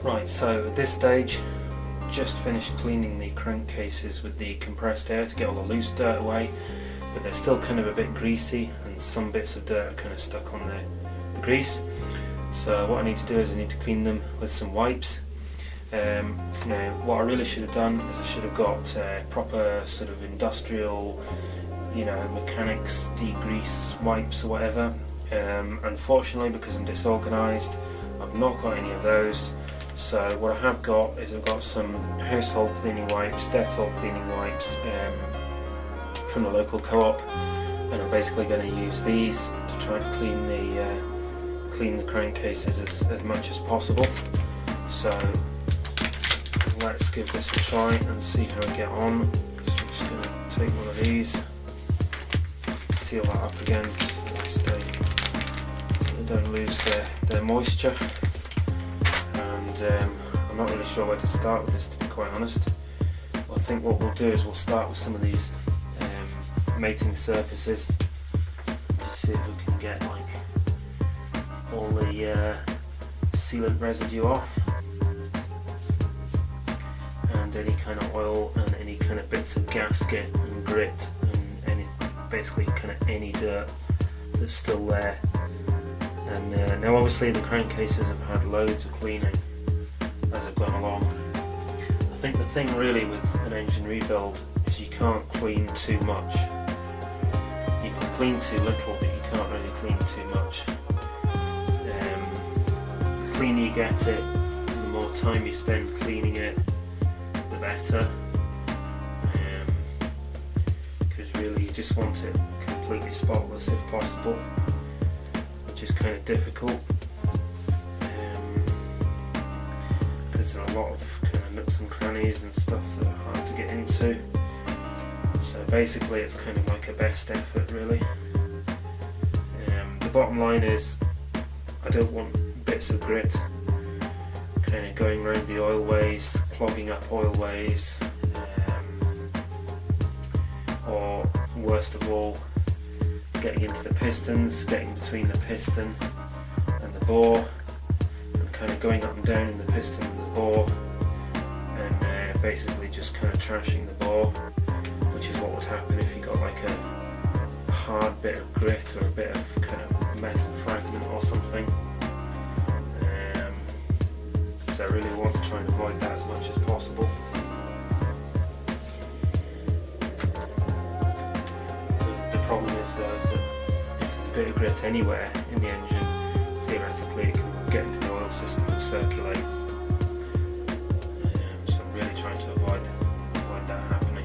Right, so at this stage, just finished cleaning the crankcases with the compressed air to get all the loose dirt away, but they're still kind of a bit greasy and some bits of dirt are kind of stuck on the grease. So what I need to do is I need to clean them with some wipes. Now what I really should have done is I should have got proper sort of industrial, mechanics degrease wipes or whatever. Unfortunately, because I'm disorganised, I've not got any of those. So what I have got is I've got some household cleaning wipes, Dettol cleaning wipes from the local co-op, and I'm basically going to use these to try and clean the crankcases as much as possible. So let's give this a try and see how we get on. I'm just going to take one of these, seal that up again so they don't lose their moisture. I'm not really sure where to start with this, to be quite honest. I think what we'll do is we'll start with some of these mating surfaces, just see if we can get all the sealant residue off, and any kind of oil and any kind of bits of gasket and grit and basically kind of any dirt that's still there. And now obviously the crankcases have had loads of cleaning as I've gone along. I think the thing really with an engine rebuild is you can't clean too much. You can clean too little, but you can't really clean too much. The cleaner you get it, the more time you spend cleaning it, the better. Because really you just want it completely spotless if possible, which is kind of difficult. There are a lot of kind of nooks and crannies and stuff that are hard to get into, so basically it's kind of like a best effort really. The bottom line is I don't want bits of grit kind of going around the oilways, clogging up oilways, or worst of all, getting into the pistons, getting between the piston and the bore, kind of going up and down in the piston and the bore, and basically just kind of trashing the bore, which is what would happen if you got like a hard bit of grit or a bit of kind of metal fragment or something. So I really want to try and avoid that as much as possible. The problem is though is that if there's a bit of grit anywhere in the engine, theoretically it can get into the oil system and circulate. So I'm really trying to avoid that happening.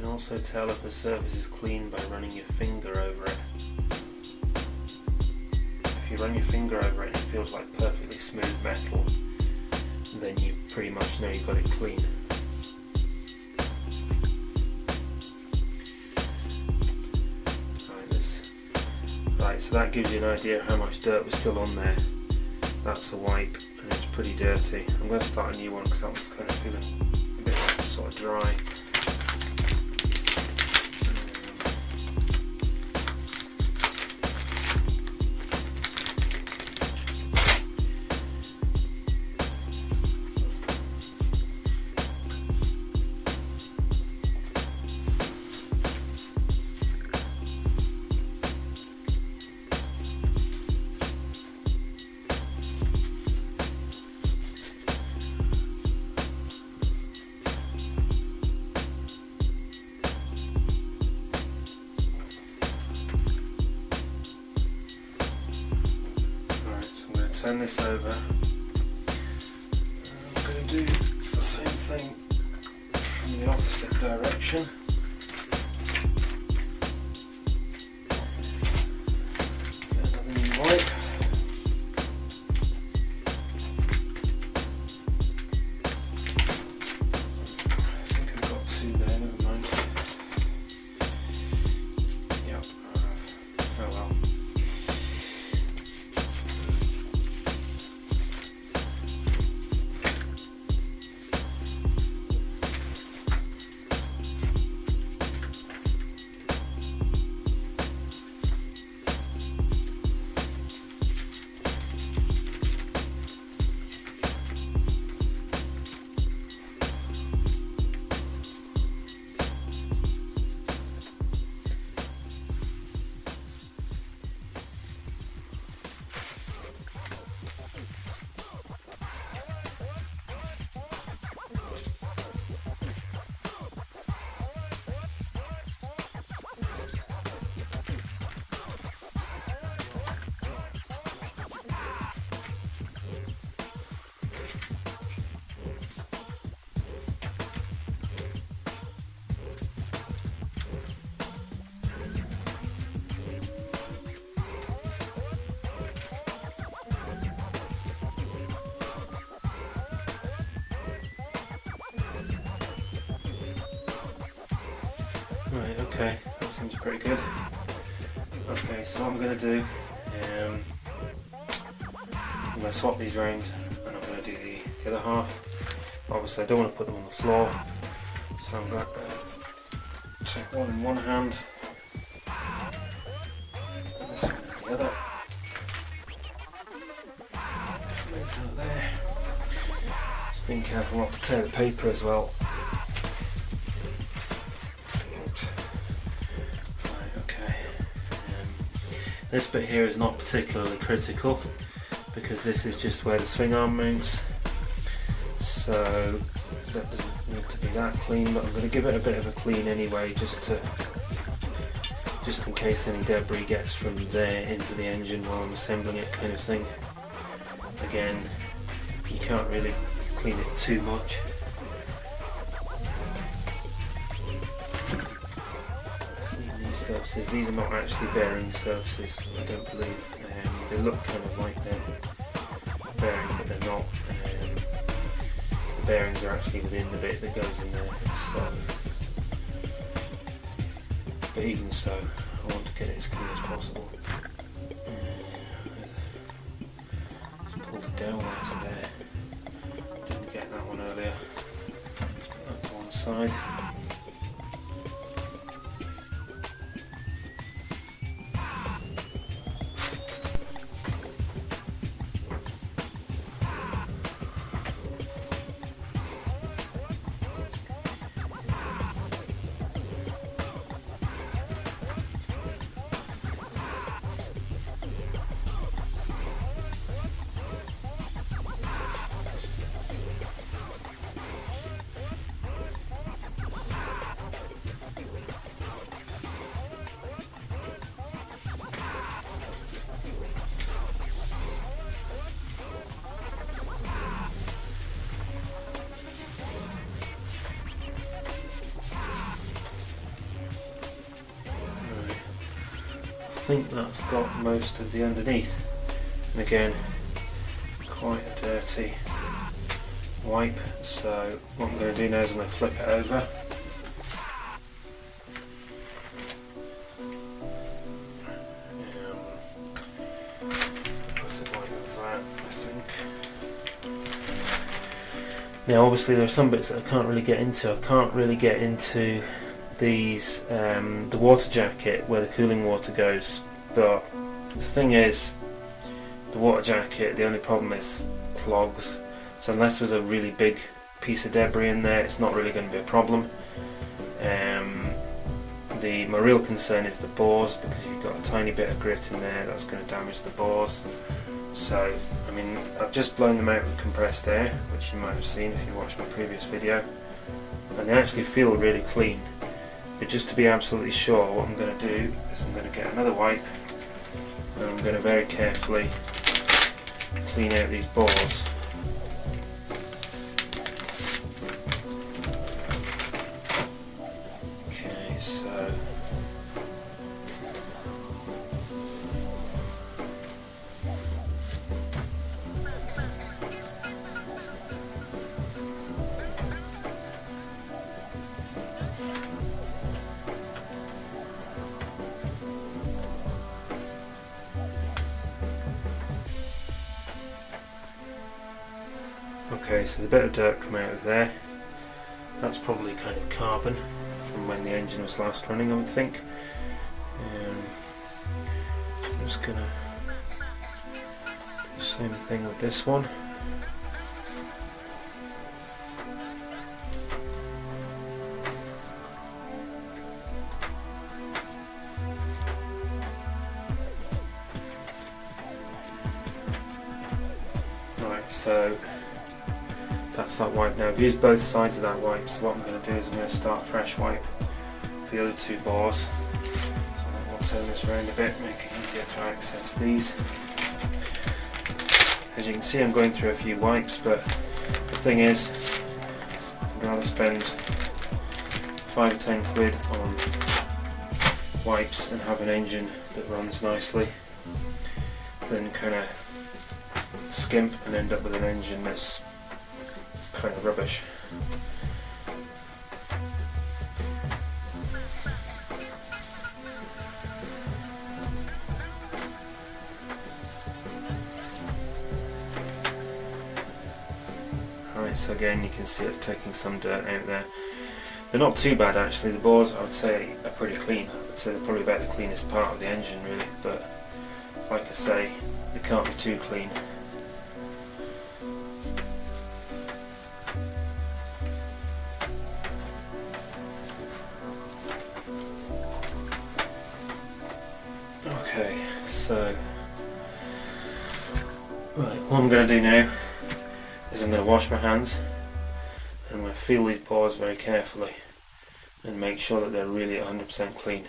Also tell if the surface is clean by running your finger over it. If you run your finger over it and it feels like perfectly smooth metal, then you pretty much know you've got it clean. Right, so that gives you an idea of how much dirt was still on there. That's a wipe and it's pretty dirty. I'm going to start a new one because that one's kind of feeling a bit sort of dry. send this over. I'm going to do the same thing from the opposite direction. Get another new wipe. I think I've got two there, never mind. Yep, I have. Oh well. Right, okay, that seems pretty good. Okay, so what I'm going to do, I'm going to swap these round and I'm going to do the other half. Obviously I don't want to put them on the floor, so I'm going to take one in one hand and this one in the other. Move that there. Just being careful not to tear the paper as well. This bit here is not particularly critical because this is just where the swing arm mounts, so that doesn't need to be that clean, but I'm going to give it a bit of a clean anyway, just in case any debris gets from there into the engine while I'm assembling it, kind of thing. Again, you can't really clean it too much. Surfaces. These are not actually bearing surfaces, I don't believe. They look kind of like they're bearing, but they're not. The bearings are actually within the bit that goes in there. So, but even so, I want to get it as clean as possible. Just pulled the dowel out of there. Didn't get that one earlier. Just put that to one side. I think that's got most of the underneath, and again quite a dirty wipe, so what I'm going to do now is I'm going to flip it over. Now obviously there are some bits that I can't really get into. I can't really get into these, the water jacket where the cooling water goes, but the thing is, the water jacket, the only problem is clogs, so unless there's a really big piece of debris in there, it's not really going to be a problem. My real concern is the bores, because if you've got a tiny bit of grit in there, that's going to damage the bores. So, I mean, I've just blown them out with compressed air, which you might have seen if you watched my previous video, and they actually feel really clean. But just to be absolutely sure, what I'm going to do is I'm going to get another wipe and I'm going to very carefully clean out these bores. Okay, so okay, so there's a bit of dirt come out of there. That's probably kind of carbon from when the engine was last running, I would think. I'm just gonna do the same thing with this one. Right, so that's that wipe now. I've used both sides of that wipe, so what I'm going to do is I'm going to start fresh wipe for the other two bores. So we'll turn this around a bit, make it easier to access these. As you can see, I'm going through a few wipes, but the thing is, I'd rather spend 5 or 10 quid on wipes and have an engine that runs nicely than kind of skimp and end up with an engine that's kind of rubbish. Right, so again you can see it's taking some dirt out there. They're not too bad actually, the bores I would say are pretty clean. I'd say they're probably about the cleanest part of the engine really, but like I say, they can't be too clean. Okay, so right, what I'm going to do now is I'm going to wash my hands and I'm going to feel these bores very carefully and make sure that they're really 100% clean.